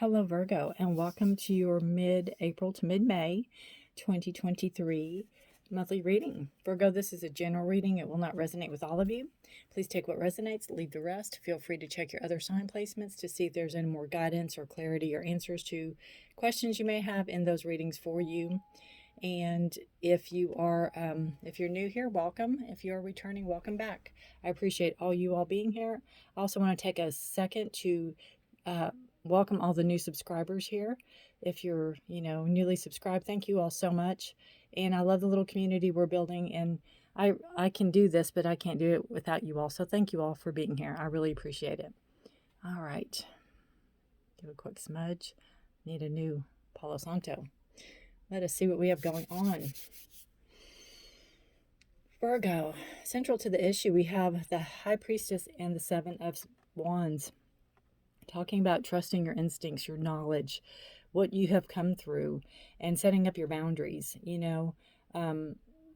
Hello, Virgo, and welcome to your mid-April to mid-May 2023 monthly reading. Virgo, this is a general reading. It will not resonate with all of you. Please take what resonates, leave the rest. Feel free to check your other sign placements to see if there's any more guidance or clarity or answers to questions you may have in those readings for you. And if you're new here, welcome. If you are returning, welcome back. I appreciate you all being here. I also want to take a second to welcome all the new subscribers here. If you're, newly subscribed, thank you all so much. And I love the little community we're building. And I can do this, but I can't do it without you all. So thank you all for being here. I really appreciate it. All right. Give a quick smudge. Need a new Palo Santo. Let us see what we have going on. Virgo, central to the issue, we have the High Priestess and the Seven of Wands. Talking about trusting your instincts, your knowledge, what you have come through, and setting up your boundaries,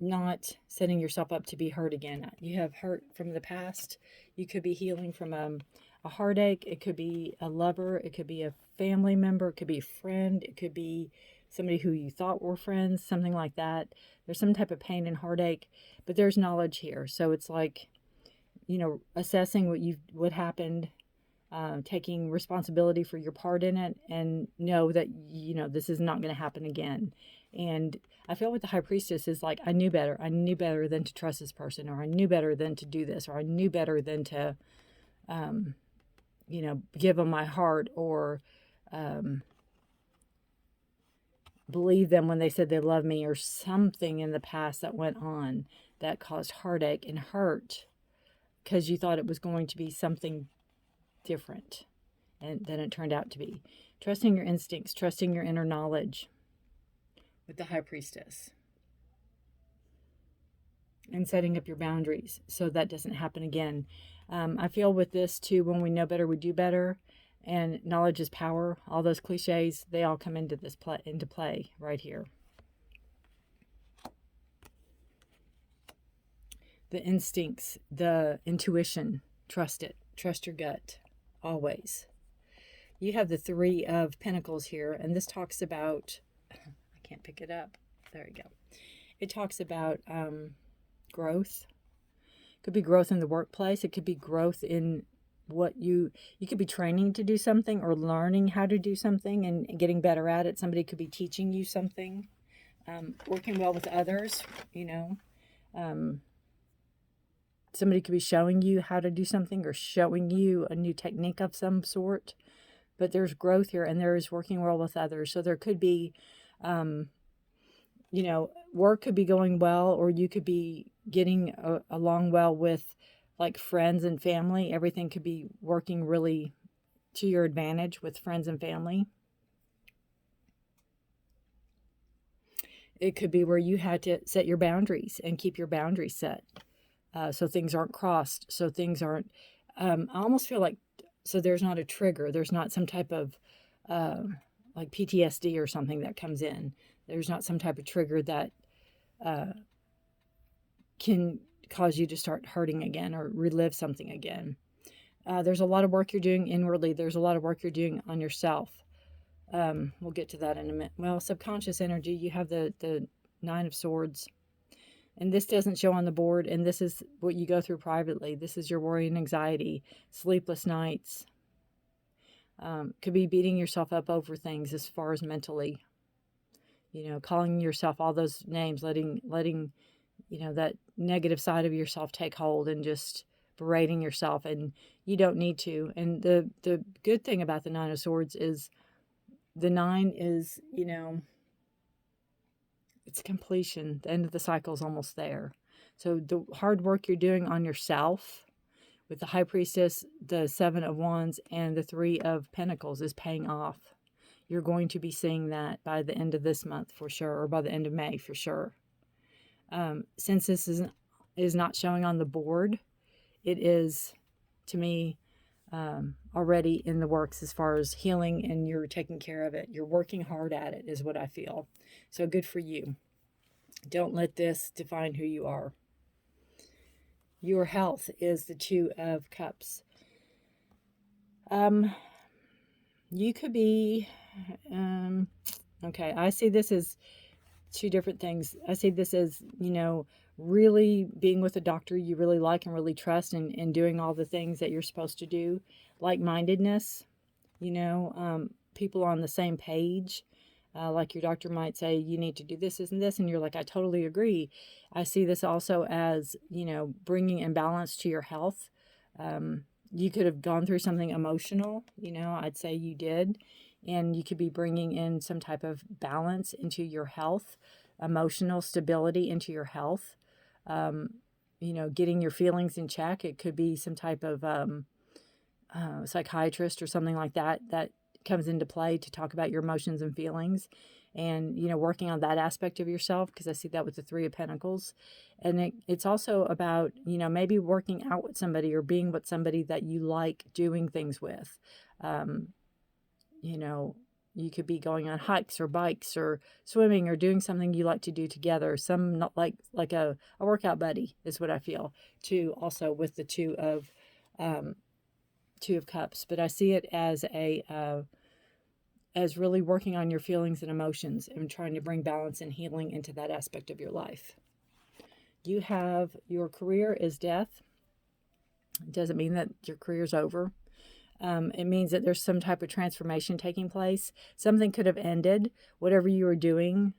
not setting yourself up to be hurt again. You have hurt from the past. You could be healing from a heartache. It could be a lover. It could be a family member. It could be a friend. It could be somebody who you thought were friends, something like that. There's some type of pain and heartache, but there's knowledge here. So it's like, assessing what happened, taking responsibility for your part in it, and know that, this is not going to happen again. And I feel with the High Priestess is like, I knew better. I knew better than to trust this person, or I knew better than to do this, or I knew better than to, give them my heart, or believe them when they said they love me, or something in the past that went on that caused heartache and hurt because you thought it was going to be something different and than it turned out to be. Trusting your instincts, trusting your inner knowledge with the High Priestess, and setting up your boundaries so that doesn't happen again. I feel with this too, when we know better, we do better, and knowledge is power. All those cliches, they all come into play right here. The instincts, the intuition, trust it. Trust your gut, always. You have the Three of Pentacles here, and this talks about, I can't pick it up. There you go. It talks about growth. It could be growth in the workplace. It could be growth in what you could be training to do something, or learning how to do something and getting better at it. Somebody could be teaching you something, working well with others, somebody could be showing you how to do something, or showing you a new technique of some sort. But there's growth here, and there is working well with others. So there could be, work could be going well, or you could be getting along well with like friends and family. Everything could be working really to your advantage with friends and family. It could be where you had to set your boundaries and keep your boundaries set. So things aren't crossed. So things aren't, I almost feel like, so there's not a trigger. There's not some type of like PTSD or something that comes in. There's not some type of trigger that can cause you to start hurting again or relive something again. There's a lot of work you're doing inwardly. There's a lot of work you're doing on yourself. We'll get to that in a minute. Well, subconscious energy, you have the Nine of Swords. And this doesn't show on the board, and this is what you go through privately. This is your worry and anxiety, sleepless nights. Could be beating yourself up over things as far as mentally. Calling yourself all those names, letting that negative side of yourself take hold, and just berating yourself, and you don't need to. And the good thing about the Nine of Swords is the nine is, it's completion. The end of the cycle is almost there. So the hard work you're doing on yourself with the High Priestess, the Seven of Wands, and the Three of Pentacles is paying off. You're going to be seeing that by the end of this month for sure, or by the end of May for sure. Since this is not showing on the board, it is, to me, already in the works as far as healing, and you're taking care of it. You're working hard at it is what I feel. So good for you. Don't let this define who you are. Your health is the Two of Cups. You could be, okay, I see this as two different things. I see this as, really being with a doctor you really like and really trust, and doing all the things that you're supposed to do. Like-mindedness, people on the same page. Like your doctor might say, you need to do this, this, and this, and you're like, I totally agree. I see this also as, bringing imbalance to your health. You could have gone through something emotional, I'd say you did, and you could be bringing in some type of balance into your health, emotional stability into your health, getting your feelings in check. It could be some type of psychiatrist or something like that comes into play to talk about your emotions and feelings, and working on that aspect of yourself, because I see that with the Three of Pentacles. And it's also about maybe working out with somebody or being with somebody that you like doing things with. You could be going on hikes or bikes or swimming or doing something you like to do together. Some not like a workout buddy is what I feel too, also with the Two of Cups. But I see it as as really working on your feelings and emotions and trying to bring balance and healing into that aspect of your life. You have your career is Death. It doesn't mean that your career's over. It means that there's some type of transformation taking place. Something could have ended. Whatever you were doing,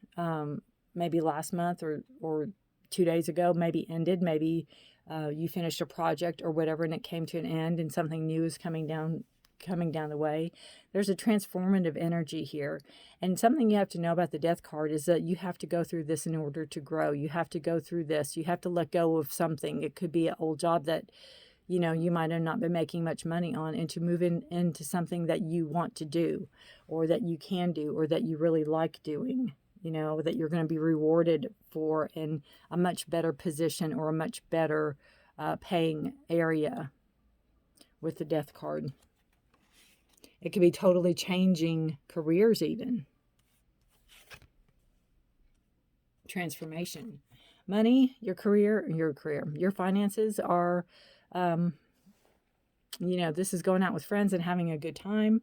maybe last month or 2 days ago, maybe ended. Maybe you finished a project or whatever, and it came to an end, and something new is coming down the way. There's a transformative energy here. And something you have to know about the Death card is that you have to go through this in order to grow. You have to go through this. You have to let go of something. It could be an old job that you might have not been making much money on, and to move into something that you want to do, or that you can do, or that you really like doing, that you're going to be rewarded for in a much better position or a much better paying area with the Death card. It could be totally changing careers even. Transformation. Money, your finances are, this is going out with friends and having a good time.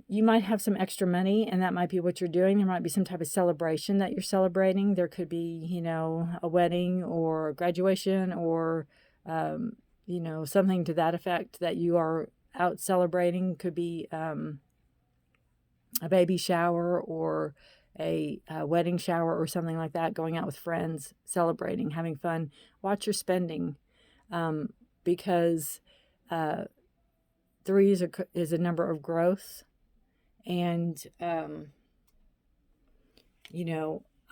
You might have some extra money, and that might be what you're doing. There might be some type of celebration that you're celebrating. There could be, a wedding or graduation or, something to that effect that you are out celebrating. Could be a baby shower or a wedding shower or something like that, going out with friends, celebrating, having fun. Watch your spending, because 3 is a number of growth. And, I'm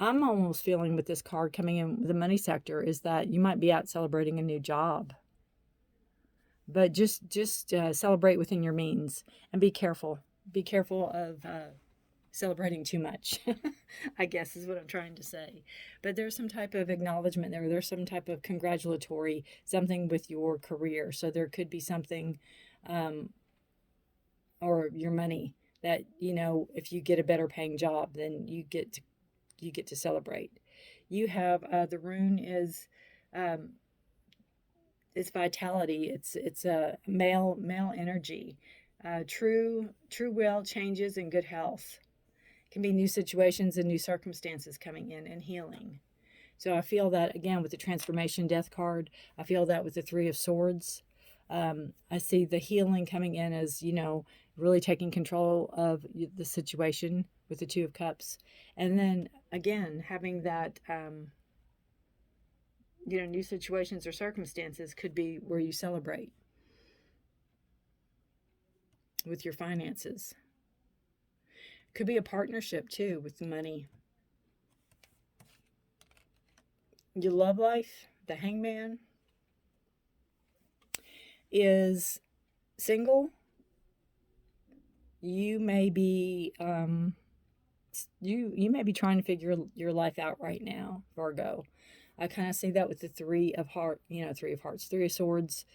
almost feeling with this card coming in with the money sector is that you might be out celebrating a new job. But just celebrate within your means, and be careful. Be careful of celebrating too much, I guess is what I'm trying to say. But there's some type of acknowledgement there. There's some type of congratulatory something with your career. So there could be something, or your money, that, if you get a better paying job, then you get to celebrate. You have the rune is it's vitality. It's a male energy. True will, changes, and good health. Can be new situations and new circumstances coming in, and healing. So I feel that again with the transformation Death card. I feel that with the Three of Swords. I see the healing coming in as, really taking control of the situation with the Two of Cups. And then again, having that, new situations or circumstances could be where you celebrate with your finances. Could be a partnership too with money. Your love life, the Hangman, is single. You may be you may be trying to figure your life out right now, Virgo. I kind of see that with the Three of Hearts, Three of Swords,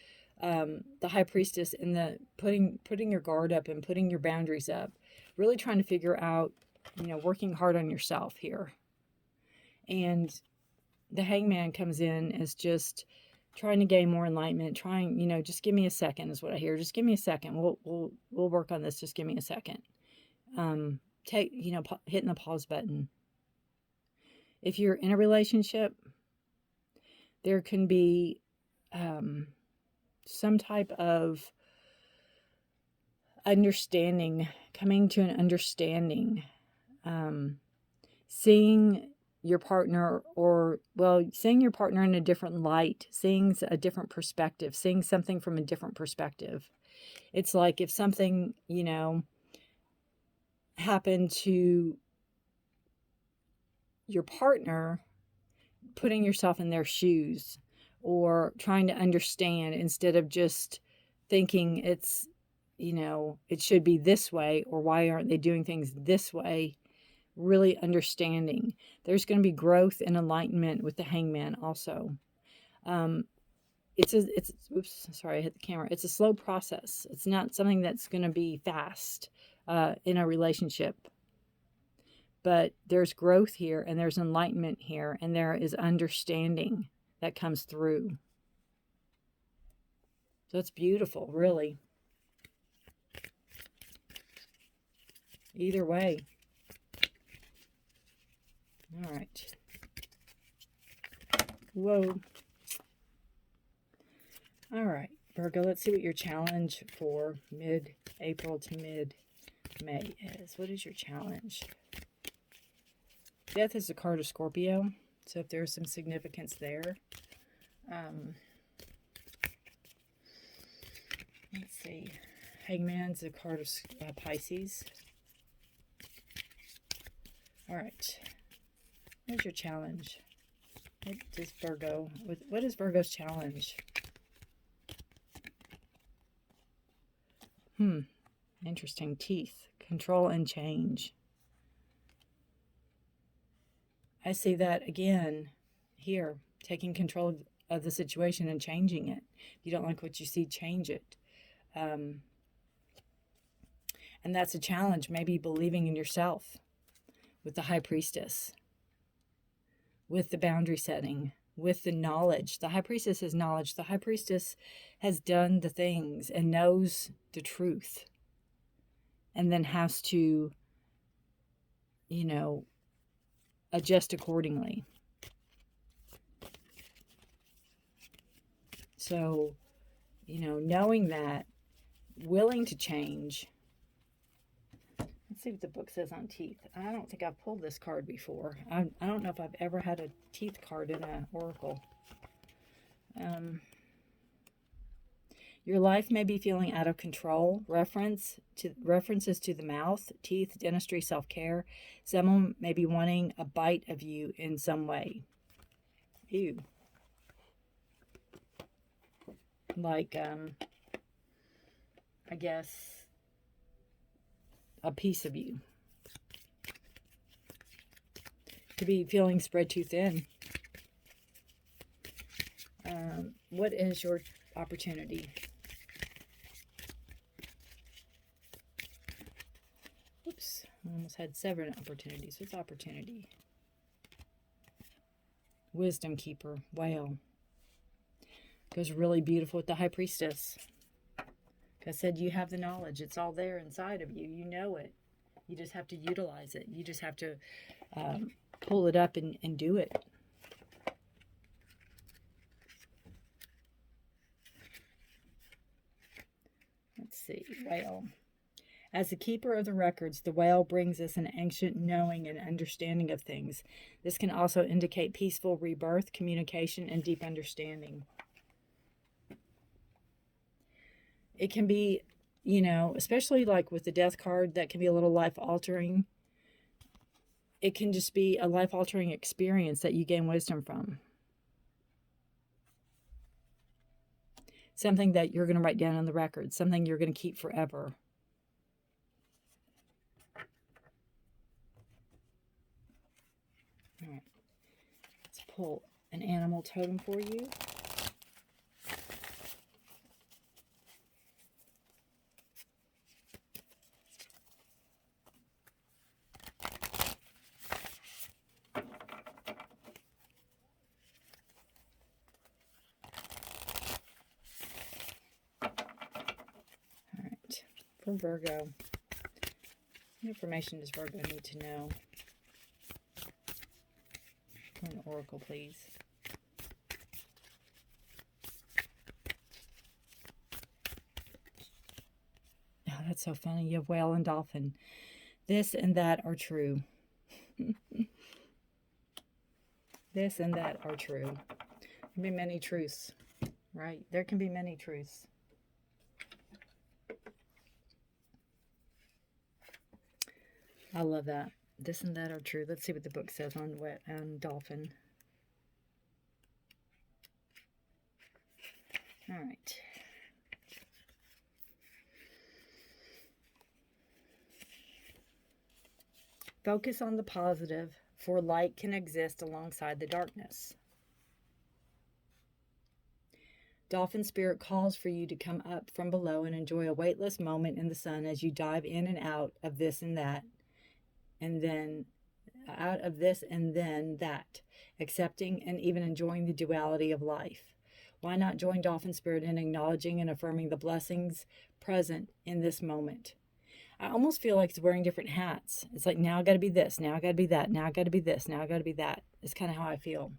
the High Priestess, and the putting your guard up and putting your boundaries up, really trying to figure out, working hard on yourself here. And the Hangman comes in as just trying to gain more enlightenment, trying, you know, just give me a second is what I hear. Just give me a second. We'll work on this. Just give me a second. Take, you know, hitting the pause button. If you're in a relationship, there can be some type of understanding, coming to an understanding, seeing your partner, or, well, seeing your partner in a different light, seeing a different perspective, seeing something from a different perspective. It's like if something, you know, happened to your partner, putting yourself in their shoes or trying to understand instead of just thinking it's, you know, it should be this way, or why aren't they doing things this way? Really understanding. There's going to be growth and enlightenment with the Hangman also. Oops, sorry, I hit the camera. It's a slow process. It's not something that's going to be fast in a relationship. But there's growth here, and there's enlightenment here, and there is understanding that comes through. So it's beautiful, really. Either way. All right. Whoa. All right, Virgo, let's see what your challenge for mid-April to mid-May is. What is your challenge? Death is a card of Scorpio, so if there's some significance there. Let's see. Hangman's a card of Pisces. All right. What's your challenge? What is Virgo? What is Virgo's challenge? Interesting. Teeth. Control and change. I see that again here. Taking control of the situation and changing it. If you don't like what you see, change it. And that's a challenge. Maybe believing in yourself with the High Priestess. With the boundary setting, with the knowledge. The High Priestess has knowledge. The High Priestess has done the things and knows the truth. And then has to, you know, adjust accordingly. So, you know, knowing that, willing to change. Let's see what the book says on teeth. I don't think I've pulled this card before. I don't know if I've ever had a teeth card in an oracle. Your life may be feeling out of control. References to the mouth, teeth, dentistry, self-care. Someone may be wanting a bite of you in some way. Ew. Like, I guess, a piece of you. Could be feeling spread too thin. What is your opportunity? Oops, I almost had 7 opportunities. What's opportunity? Wisdom keeper, whale. Goes really beautiful with the High Priestess. Like I said, you have the knowledge. It's all there inside of you. You know it. You just have to utilize it. You just have to pull it up and do it. Let's see. Whale. As the keeper of the records, the whale brings us an ancient knowing and understanding of things. This can also indicate peaceful rebirth, communication, and deep understanding. It can be, you know, especially like with the death card, that can be a little life-altering. It can just be a life-altering experience that you gain wisdom from. Something that you're going to write down on the record. Something you're going to keep forever. All right. Let's pull an animal totem for you. for Virgo. What information does Virgo need to know? For an oracle, please. Oh, that's so funny. You have whale and dolphin. This and that are true. This and that are true. There can be many truths, right? There can be many truths. I love that. This and that are true. Let's see what the book says on dolphin. All right. Focus on the positive, for light can exist alongside the darkness. Dolphin spirit calls for you to come up from below and enjoy a weightless moment in the sun as you dive in and out of this and that, and then out of this and then that, accepting and even enjoying the duality of life. Why not join Dolphin spirit in acknowledging and affirming the blessings present in this moment? I almost feel like it's wearing different hats. It's like, now I got to be this, now I got to be that, now I got to be this, now I got to be that. It's kind of how I feel.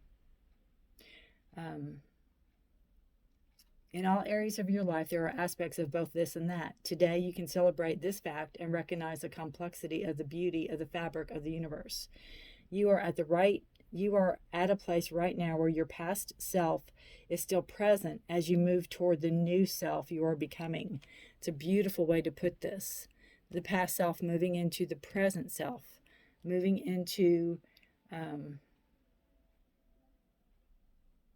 In all areas of your life, there are aspects of both this and that. Today, you can celebrate this fact and recognize the complexity of the beauty of the fabric of the universe. You are at a place right now where your past self is still present as you move toward the new self you are becoming. It's a beautiful way to put this. The past self moving into the present self, moving into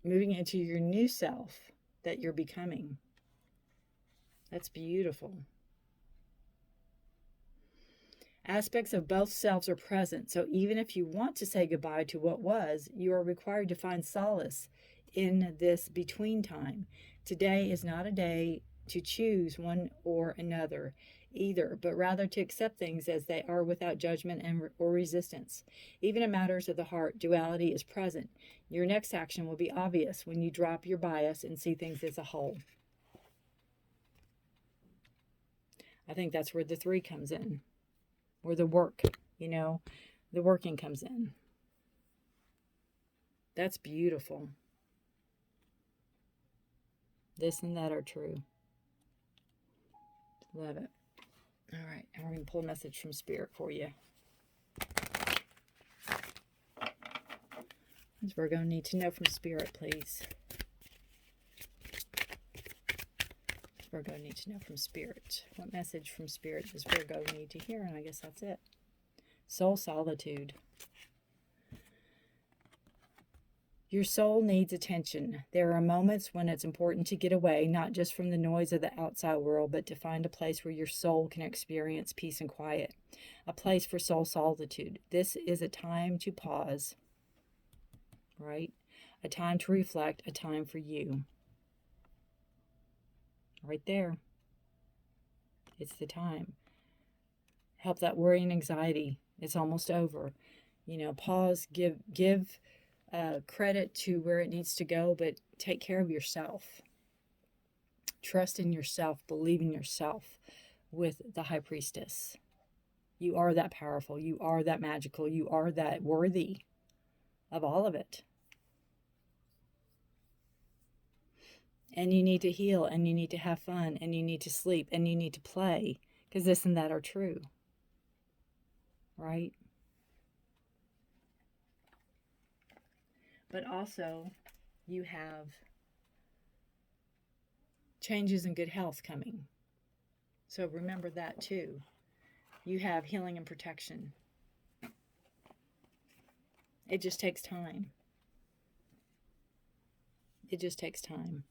your new self that you're becoming. That's beautiful. Aspects of both selves are present, so even if you want to say goodbye to what was, you are required to find solace in this between time. Today is not a day to choose one or another either, but rather to accept things as they are without judgment or resistance. Even in matters of the heart, duality is present. Your next action will be obvious when you drop your bias and see things as a whole. I think that's where the 3 comes in, where the work, the working comes in. That's beautiful. This and that are true. Love it. All right, and we're going to pull a message from Spirit for you. What does Virgo need to know from Spirit, please? What does Virgo need to know from Spirit? What message from Spirit does Virgo need to hear? And I guess that's it. Soul solitude. Your soul needs attention. There are moments when it's important to get away, not just from the noise of the outside world, but to find a place where your soul can experience peace and quiet. A place for soul solitude. This is a time to pause, right? A time to reflect, a time for you. Right there. It's the time. Help that worry and anxiety. It's almost over. Pause, give credit to where it needs to go, but take care of yourself. Trust in yourself, believe in yourself with the High Priestess. You are that powerful, you are that magical, you are that worthy of all of it. And you need to heal, and you need to have fun, and you need to sleep, and you need to play, because this and that are true. Right? But also, you have changes in good health coming. So remember that too. You have healing and protection. It just takes time. It just takes time.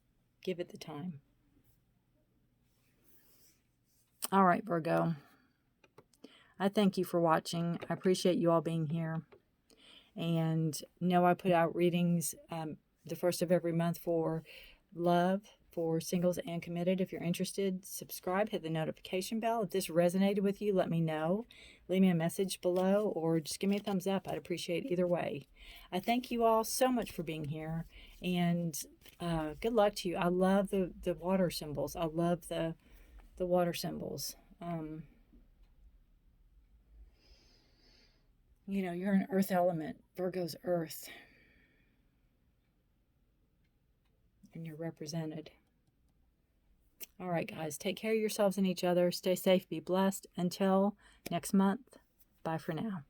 Give it the time. All right, Virgo. I thank you for watching. I appreciate you all being here. And know I put out readings the first of every month for love, for singles and committed. If you're interested, subscribe, hit the notification bell. If this resonated with you, let me know. Leave me a message below or just give me a thumbs up. I'd appreciate either way. I thank you all so much for being here, and good luck to you. I love the water symbols. I love the water symbols. You know, you're an earth element. Virgo's earth. And you're represented. All right, guys. Take care of yourselves and each other. Stay safe. Be blessed. Until next month. Bye for now.